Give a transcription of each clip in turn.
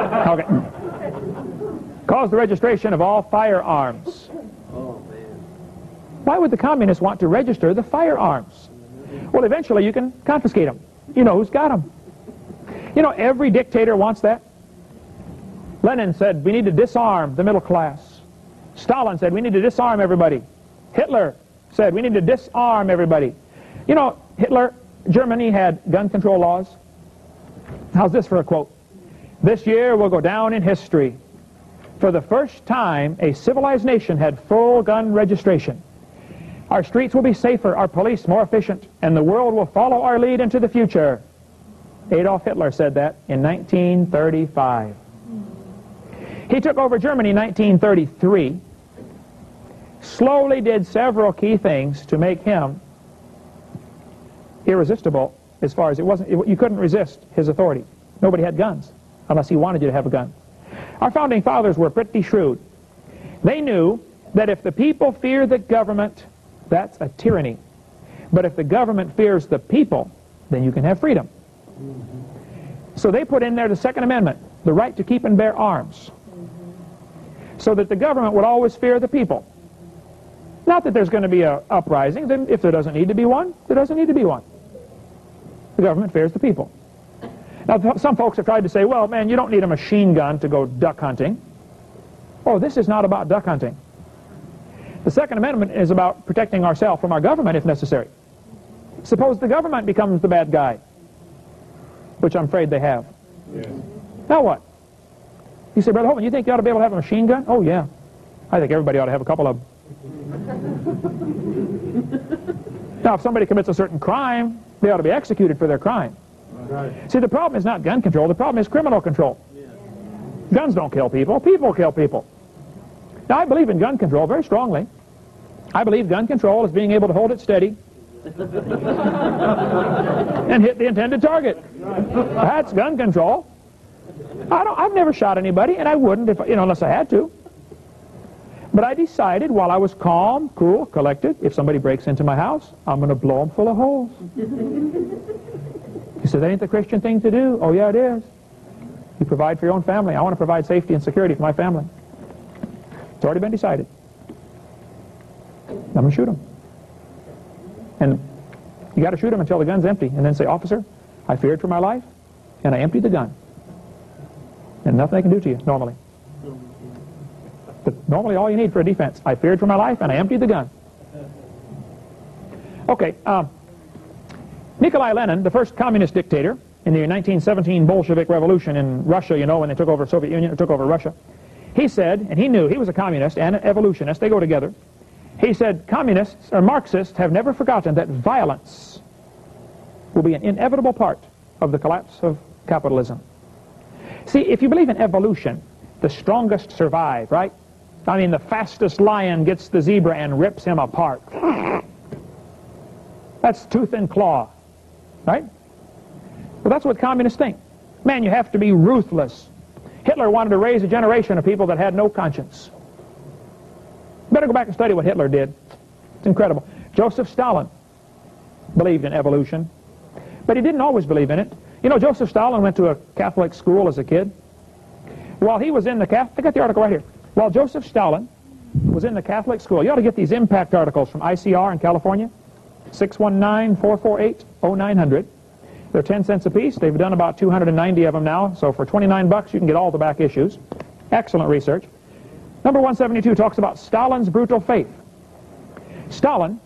Okay. Caused the registration of all firearms. Why would the communists want to register the firearms? Well, eventually you can confiscate them. You know who's got them. You know, every dictator wants that. Lenin said, we need to disarm the middle class. Stalin said, we need to disarm everybody. Hitler said, we need to disarm everybody. You know, Germany had gun control laws. How's this for a quote? This year will go down in history. For the first time, a civilized nation had full gun registration. Our streets will be safer, our police more efficient, and the world will follow our lead into the future. Adolf Hitler said that in 1935. He took over Germany in 1933, slowly did several key things to make him irresistible as far as you couldn't resist his authority. Nobody had guns unless he wanted you to have a gun. Our founding fathers were pretty shrewd. They knew that if the people fear the government, that's a tyranny. But if the government fears the people, then you can have freedom. So they put in there the Second Amendment, the right to keep and bear arms, so that the government would always fear the people. Not that there's going to be an uprising. Then if there doesn't need to be one, there doesn't need to be one. The government fears the people. Now, some folks have tried to say, well, man, you don't need a machine gun to go duck hunting. Oh, this is not about duck hunting. The Second Amendment is about protecting ourselves from our government if necessary. Suppose the government becomes the bad guy, which I'm afraid they have. Yes. Now what? You say, Brother Hovind, you think you ought to be able to have a machine gun? Oh, yeah. I think everybody ought to have a couple of them. Now, if somebody commits a certain crime, they ought to be executed for their crime. Right. See, the problem is not gun control. The problem is criminal control. Yeah. Guns don't kill people. People kill people. Now, I believe in gun control very strongly. I believe gun control is being able to hold it steady and hit the intended target. That's gun control. I've never shot anybody, and I wouldn't if, unless I had to. But I decided while I was calm, cool, collected, if somebody breaks into my house, I'm going to blow them full of holes. You said, that ain't the Christian thing to do. Oh, yeah, it is. You provide for your own family. I want to provide safety and security for my family. It's already been decided. I'm going to shoot them. And you got to shoot them until the gun's empty, and then say, officer, I feared for my life, and I emptied the gun. And nothing I can do to you, normally. But normally all you need for a defense, I feared for my life, and I emptied the gun. Okay, Nikolai Lenin, the first communist dictator in the 1917 Bolshevik Revolution in Russia, when they took over the Soviet Union, or took over Russia, he said, and he knew, he was a communist and an evolutionist, they go together. He said, communists, or Marxists, have never forgotten that violence will be an inevitable part of the collapse of capitalism. See, if you believe in evolution, the strongest survive, right? I mean, the fastest lion gets the zebra and rips him apart. That's tooth and claw, right? Well, that's what communists think. Man, you have to be ruthless. Hitler wanted to raise a generation of people that had no conscience. Better go back and study what Hitler did. It's incredible. Joseph Stalin believed in evolution, but he didn't always believe in it. Joseph Stalin went to a Catholic school as a kid. While he was in the Catholic, I got the article right here. While Joseph Stalin was in the Catholic school, you ought to get these impact articles from ICR in California, 619-448-0900. They're 10 cents a piece. They've done about 290 of them now, so for 29 bucks you can get all the back issues. Excellent research. Number 172 talks about Stalin's brutal faith. Stalin,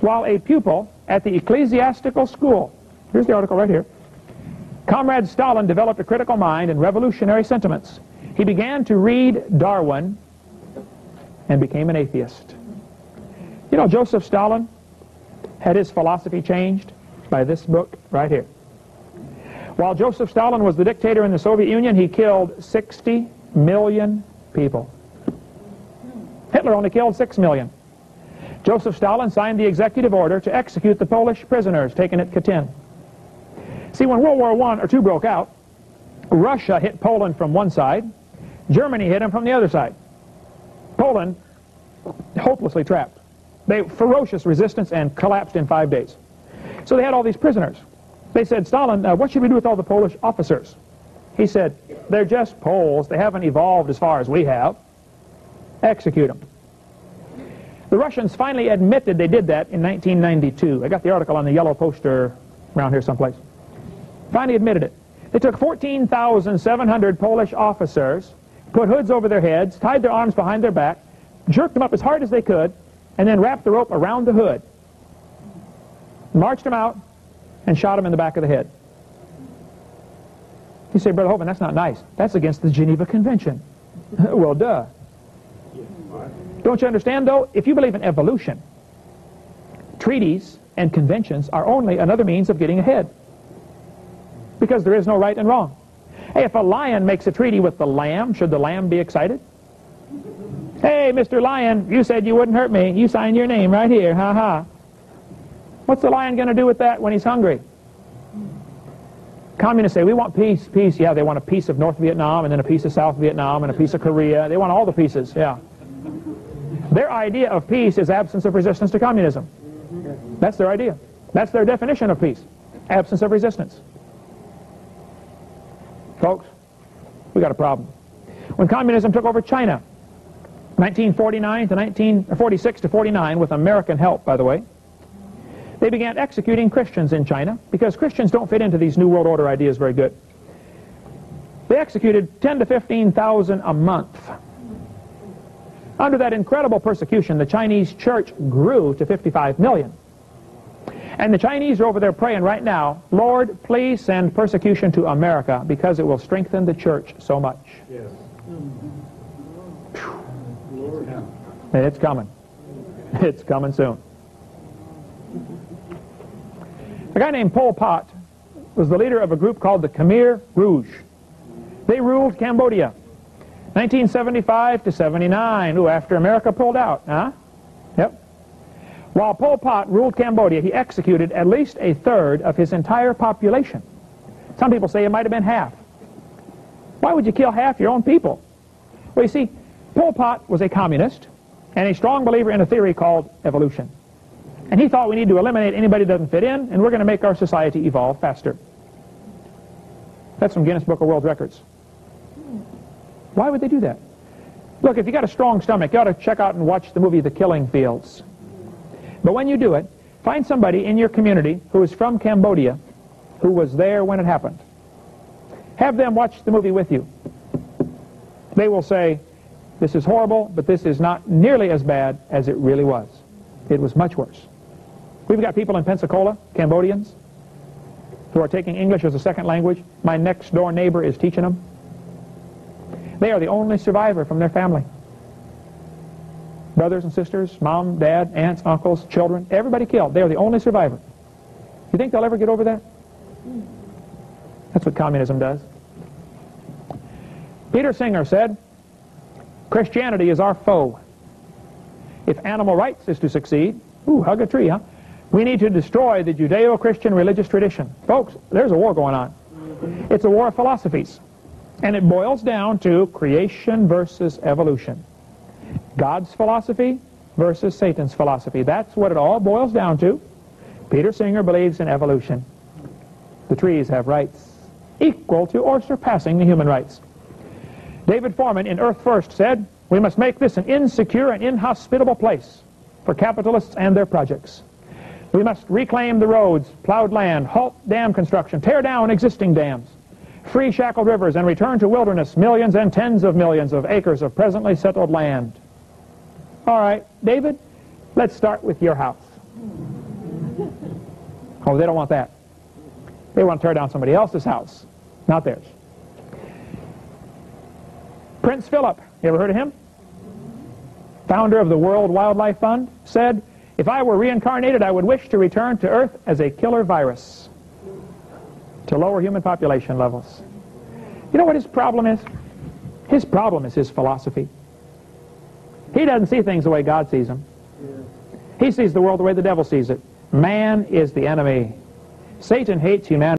while a pupil at the ecclesiastical school, here's the article right here, Comrade Stalin developed a critical mind and revolutionary sentiments. He began to read Darwin and became an atheist. Joseph Stalin had his philosophy changed by this book right here. While Joseph Stalin was the dictator in the Soviet Union, he killed 60 million people. Hitler only killed 6 million. Joseph Stalin signed the executive order to execute the Polish prisoners taken at Katyn. See, when World War I or II broke out, Russia hit Poland from one side, Germany hit them from the other side. Poland, hopelessly trapped. They ferocious resistance and collapsed in 5 days. So they had all these prisoners. They said, Stalin, what should we do with all the Polish officers? He said, they're just poles. They haven't evolved as far as we have. Execute them. The Russians finally admitted they did that in 1992. I got the article on the yellow poster around here someplace. Finally admitted it. They took 14,700 Polish officers, put hoods over their heads, tied their arms behind their back, jerked them up as hard as they could, and then wrapped the rope around the hood, marched them out, and shot them in the back of the head. You say, Brother Hovind, that's not nice. That's against the Geneva Convention. Well, duh. Don't you understand, though? If you believe in evolution, treaties and conventions are only another means of getting ahead. Because there is no right and wrong. Hey, if a lion makes a treaty with the lamb, should the lamb be excited? Hey, Mr. Lion, you said you wouldn't hurt me. You signed your name right here. Ha ha. What's the lion going to do with that when he's hungry? Communists say, we want peace, peace. Yeah, they want a piece of North Vietnam, and then a piece of South Vietnam, and a piece of Korea. They want all the pieces, yeah. Their idea of peace is absence of resistance to communism. That's their idea. That's their definition of peace. Absence of resistance. Folks, we got a problem. When communism took over China, 1949 to 1946 to 49, with American help, by the way, they began executing Christians in China because Christians don't fit into these New World Order ideas very good. They executed 10 to 15,000 a month. Under that incredible persecution, the Chinese church grew to 55 million. And the Chinese are over there praying right now, Lord, please send persecution to America because it will strengthen the church so much. Yes. And it's coming. It's coming soon. A guy named Pol Pot was the leader of a group called the Khmer Rouge. They ruled Cambodia, 1975 to 79. Ooh, after America pulled out, huh? Yep. While Pol Pot ruled Cambodia, he executed at least a third of his entire population. Some people say it might have been half. Why would you kill half your own people? Well, you see, Pol Pot was a communist and a strong believer in a theory called evolution. And he thought we need to eliminate anybody who doesn't fit in, and we're going to make our society evolve faster. That's from Guinness Book of World Records. Why would they do that? Look, if you got a strong stomach, you ought to check out and watch the movie The Killing Fields. But when you do it, find somebody in your community who is from Cambodia who was there when it happened. Have them watch the movie with you. They will say, this is horrible, but this is not nearly as bad as it really was. It was much worse. We've got people in Pensacola, Cambodians, who are taking English as a second language. My next door neighbor is teaching them. They are the only survivor from their family. Brothers and sisters, mom, dad, aunts, uncles, children, everybody killed. They are the only survivor. You think they'll ever get over that? That's what communism does. Peter Singer said, Christianity is our foe. If animal rights is to succeed, ooh, hug a tree, huh? We need to destroy the Judeo-Christian religious tradition. Folks, there's a war going on. It's a war of philosophies. And it boils down to creation versus evolution. God's philosophy versus Satan's philosophy. That's what it all boils down to. Peter Singer believes in evolution. The trees have rights equal to or surpassing the human rights. David Foreman in Earth First said, we must make this an insecure and inhospitable place for capitalists and their projects. We must reclaim the roads, plowed land, halt dam construction, tear down existing dams, free shackled rivers, and return to wilderness millions and tens of millions of acres of presently settled land. All right, David, let's start with your house. Oh, they don't want that. They want to tear down somebody else's house, not theirs. Prince Philip, you ever heard of him? Founder of the World Wildlife Fund, said, if I were reincarnated, I would wish to return to Earth as a killer virus to lower human population levels. You know what his problem is? His problem is his philosophy. He doesn't see things the way God sees them. He sees the world the way the devil sees it. Man is the enemy. Satan hates humanity.